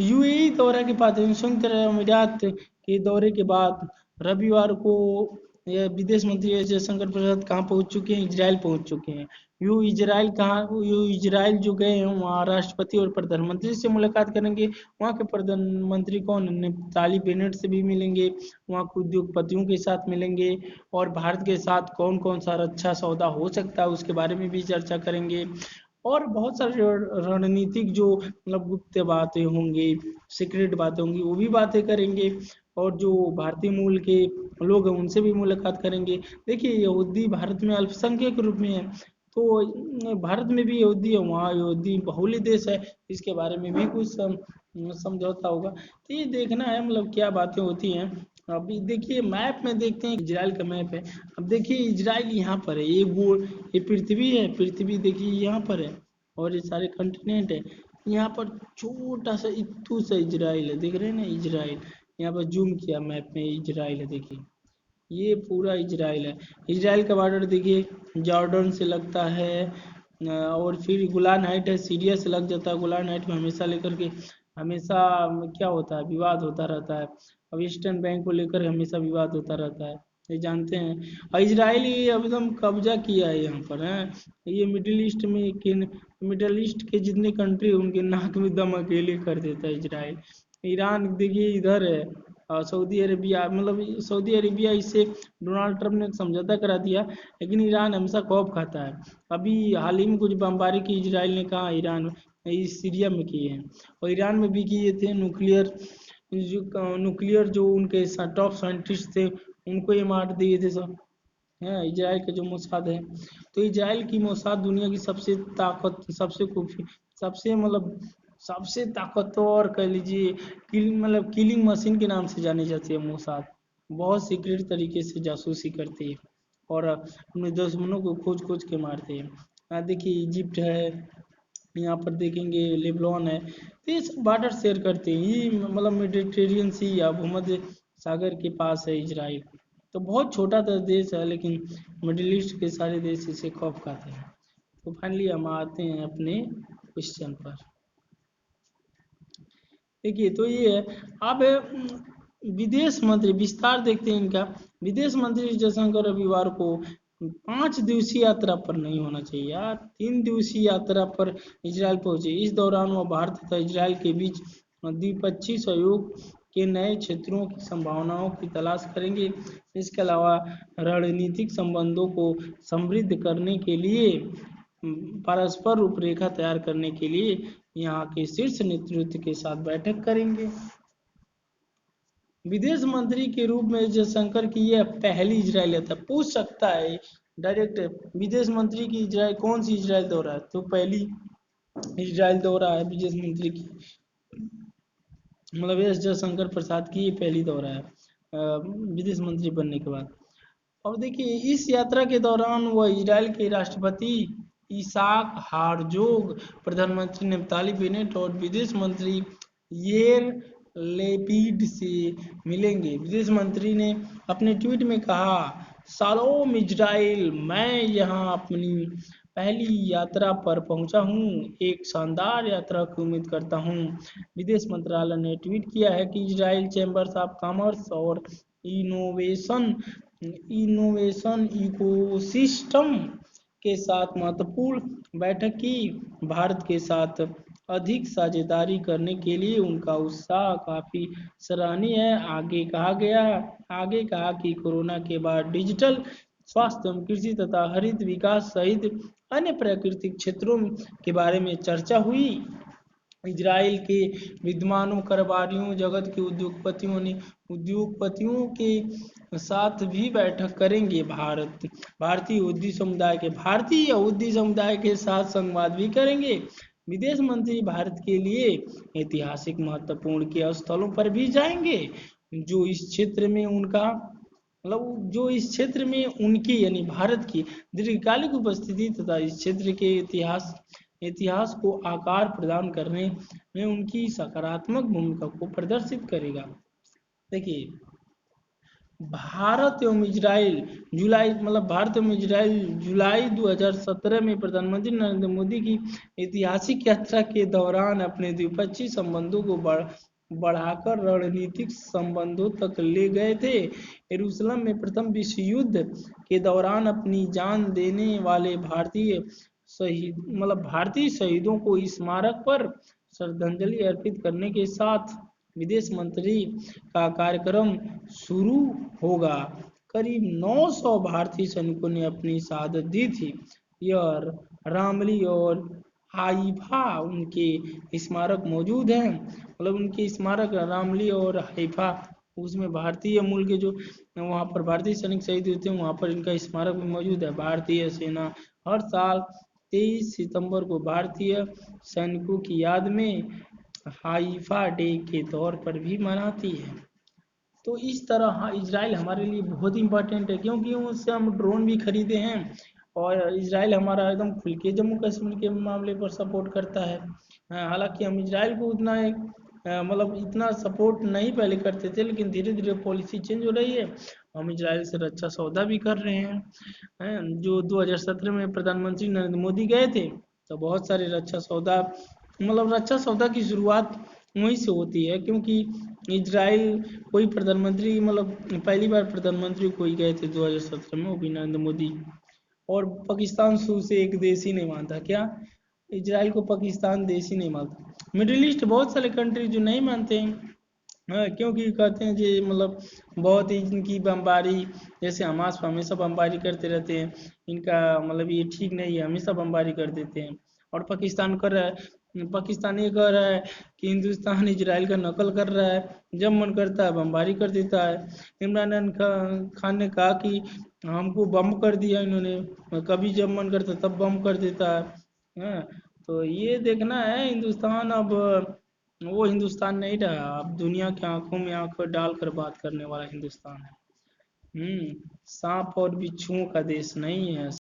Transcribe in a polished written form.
UAE दौरा के बाद संयुक्त अरब अमीरात के दौरे के बाद रविवार को यह विदेश मंत्री एस जयशंकर प्रसाद कहाँ पहुंच चुके हैं? इजराइल पहुंच चुके हैं। इजराइल जो गए हैं वहाँ राष्ट्रपति और प्रधानमंत्री से मुलाकात करेंगे। वहाँ के प्रधानमंत्री कौन? नफ्ताली बेनेट से भी मिलेंगे, वहाँ के उद्योगपतियों के साथ मिलेंगे और भारत के साथ कौन कौन सा अच्छा सौदा हो सकता है उसके बारे में भी चर्चा करेंगे। और बहुत सारे रणनीतिक जो मतलब गुप्त बातें होंगी, सीक्रेट बातें होंगी, वो भी बातें करेंगे। और जो भारतीय मूल के लोग हैं उनसे भी मुलाकात करेंगे। देखिए यहूदी भारत में अल्पसंख्यक रूप में है, तो भारत में भी यहूदी है, वहाँ यहूदी बहुल देश है, इसके बारे में भी कुछ समझौता होगा। तो ये देखना है मतलब क्या बातें होती हैं। अभी देखिए मैप में देखते हैं, इजराइल का मैप है। अब देखिए इजराइल यहाँ पर है, ये गोल, ये पृथ्वी है, पृथ्वी देखिए यहाँ पर है और ये सारे कंटिनेंट है। यहाँ पर छोटा सा इत्तू सा इजराइल है, देख रहे हैं ना इजराइल। यहाँ पर जूम किया मैप में, इजराइल है देखिए, ये पूरा इजराइल है। इजराइल का बॉर्डर देखिए जॉर्डन से लगता है, और फिर गोलान हाइट है, सीरिया से लग जाता है। गोलान हाइट में हमेशा लेकर के हमेशा क्या होता है, विवाद होता रहता है। अब ईस्टर्न बैंक को लेकर हमेशा विवाद होता रहता है, ये जानते हैं। और इजराइल ये एकदम कब्जा किया है यहाँ पर है। ये मिडिल ईस्ट के जितने कंट्री उनके नाक में दम अकेले कर देता है इजराइल। ईरान देखिए इधर है, सऊदी अरेबिया, मतलब सऊदी अरेबिया इससे डोनाल्ड ट्रंप ने समझौता करा दिया, लेकिन ईरान हमेशा खौफ खाता है। अभी हाल ही में कुछ बमबारी की इजराइल ने, कहा ईरान इस सीरिया में किए हैं, और ईरान में भी किए थे। न्यूक्लियर जो उनके टॉप साइंटिस्ट थे उनको ये मार दिए थे सब, है इजराइल का जो मोसाद है। तो इजराइल की मोसाद दुनिया की सबसे मतलब सबसे ताकतवर कह लीजिए, मतलब किलिंग मशीन के नाम से जानी जाती है मोसाद। बहुत सीक्रेट तरीके से जासूसी करती है और अपने दुश्मनों को खोज खोज के मारते हैं। देखिए इजिप्ट है, यहाँ पर देखेंगे लेबनान है, तो ये सब बॉर्डर शेयर करते हैं। ये मतलब मेडिटेरियन सी या भूमध्य सागर के पास है इजराइल। तो बहुत छोटा सा देश है, लेकिन मिडिल ईस्ट के सारे देश इसे खौफ खाते हैं। तो फाइनली हम आते हैं अपने क्वेश्चन पर। देखिए तो ये है। अब विदेश मंत्री विस्तार देखते हैं इनका। विदेश मंत्री जयशंकर रविवार को 5 दिवसीय यात्रा पर नहीं होना चाहिए यार, 3 दिवसीय यात्रा पर इजराइल पहुंचे। इस दौरान वह भारत तथा इजराइल के बीच द्विपक्षीय सहयोग के नए क्षेत्रों की संभावनाओं की तलाश करेंगे। इसके अलावा रणनीतिक संबंधों को समृद्ध करने के लिए परस्पर रूपरेखा तैयार करने के लिए यहाँ के शीर्ष नेतृत्व के साथ बैठक करेंगे। विदेश मंत्री के रूप में जयशंकर की यह पहली इजराइल यात्रा। पूछ सकता है डायरेक्ट, विदेश मंत्री की इजराइल कौन सी इजराइल दौरा है? तो पहली इजराइल दौरा है विदेश मंत्री की, मतलब एस जयशंकर प्रसाद की ये पहली दौरा है विदेश मंत्री बनने के बाद। और देखिए इस यात्रा के दौरान वह इजराइल के राष्ट्रपति इसाक हारजोग, प्रधानमंत्री नफ्ताली बेनेट और विदेश मंत्री येर लेपिड से मिलेंगे। विदेश मंत्री ने अपने ट्वीट में कहा, शालोम इजराइल, मैं यहाँ अपनी पहली यात्रा पर पहुंचा हूँ, एक शानदार यात्रा की उम्मीद करता हूँ। विदेश मंत्रालय ने ट्वीट किया है कि इजराइल चैम्बर्स ऑफ कॉमर्स और इनोवेशन इनोवेशन इकोसिस्टम के साथ महत्वपूर्ण बैठक की। भारत के साथ अधिक साझेदारी करने के लिए उनका उत्साह काफी सराहनीय है। आगे कहा कि कोरोना के बाद डिजिटल स्वास्थ्य एवं कृषि तथा हरित विकास सहित अन्य प्राकृतिक क्षेत्रों के बारे में चर्चा हुई। इजराइल के विद्वानों, कारोबारियों, जगत के उद्योगपतियों के साथ भी बैठक करेंगे। भारतीय यहूदी समुदाय के साथ संवाद भी करेंगे। विदेश मंत्री भारत के लिए ऐतिहासिक महत्वपूर्ण के स्थलों पर भी जाएंगे, जो इस क्षेत्र में उनका मतलब जो इस क्षेत्र में उनकी यानी भारत की दीर्घकालिक उपस्थिति तथा इस क्षेत्र के इतिहास को आकार प्रदान करने में उनकी सकारात्मक भूमिका को प्रदर्शित करेगा। देखिए भारत एवं इजराइल जुलाई मतलब भारत एवं इजराइल जुलाई 2017 में प्रधानमंत्री नरेंद्र मोदी की ऐतिहासिक यात्रा के दौरान अपने द्विपक्षीय संबंधों को बढ़ाकर रणनीतिक संबंधों तक ले गए थे। यरूशलेम में प्रथम विश्व युद्ध के दौरान अपनी जान देने वाले भारतीय शहीदों को स्मारक पर श्रद्धांजलि अर्पित करने के साथ विदेश मंत्री का कार्यक्रम शुरू होगा। करीब 900 भारतीय सैनिकों ने अपनी शहादत दी थी। यह रामली और हाइफा उनके स्मारक मौजूद हैं, मतलब उनके स्मारक रामली और हाइफा, उसमें भारतीय मूल के जो वहाँ पर भारतीय सैनिक शहीद होते हैं वहाँ पर इनका स्मारक भी मौजूद है। भारतीय सेना हर साल 23 सितंबर को भारतीय सैनिकों की याद में हाइफा डे के तौर पर भी मनाती है। तो इस तरह हाँ, इजराइल हमारे लिए बहुत इंपॉर्टेंट है क्योंकि उससे हम ड्रोन भी खरीदे हैं और इजराइल हमारा एकदम खुल के जम्मू कश्मीर के मामले पर सपोर्ट करता है। हालांकि हम इजराइल को उतना एक मतलब इतना सपोर्ट नहीं पहले करते थे, लेकिन धीरे धीरे पॉलिसी चेंज हो रही है। हम इजराइल से रक्षा सौदा भी कर रहे हैं। जो 2017 में प्रधानमंत्री नरेंद्र मोदी गए थे तो बहुत सारे रक्षा सौदा मतलब रक्षा सौदा की शुरुआत वहीं से होती है, क्योंकि इजराइल कोई प्रधानमंत्री मतलब पहली बार प्रधानमंत्री कोई गए थे 2017 में, वो भी नरेंद्र मोदी। और पाकिस्तान शुरू से एक देश ही नहीं मानता, क्या इजराइल को पाकिस्तान देश ही नहीं मानता। मिडिल ईस्ट बहुत सारे कंट्री जो नहीं मानते हैं, क्योंकि कहते हैं जी मतलब बहुत ही इनकी बमबारी, जैसे हमास हमेशा बमबारी करते रहते हैं, इनका मतलब ये ठीक नहीं है, हमेशा बमबारी कर देते हैं। और पाकिस्तान कर रहा है, पाकिस्तान ये कह रहा है कि हिंदुस्तान इजराइल का नकल कर रहा है, जब मन करता है बमबारी कर देता है। इमरान खान ने कहा कि हमको बम कर दिया इन्होंने, कभी जब मन करता तब बम कर देता है। तो ये देखना है हिंदुस्तान अब वो हिंदुस्तान नहीं रहा, अब दुनिया की आंखों में आंख डालकर बात करने वाला हिंदुस्तान है। सांप और बिच्छुओं का देश नहीं है।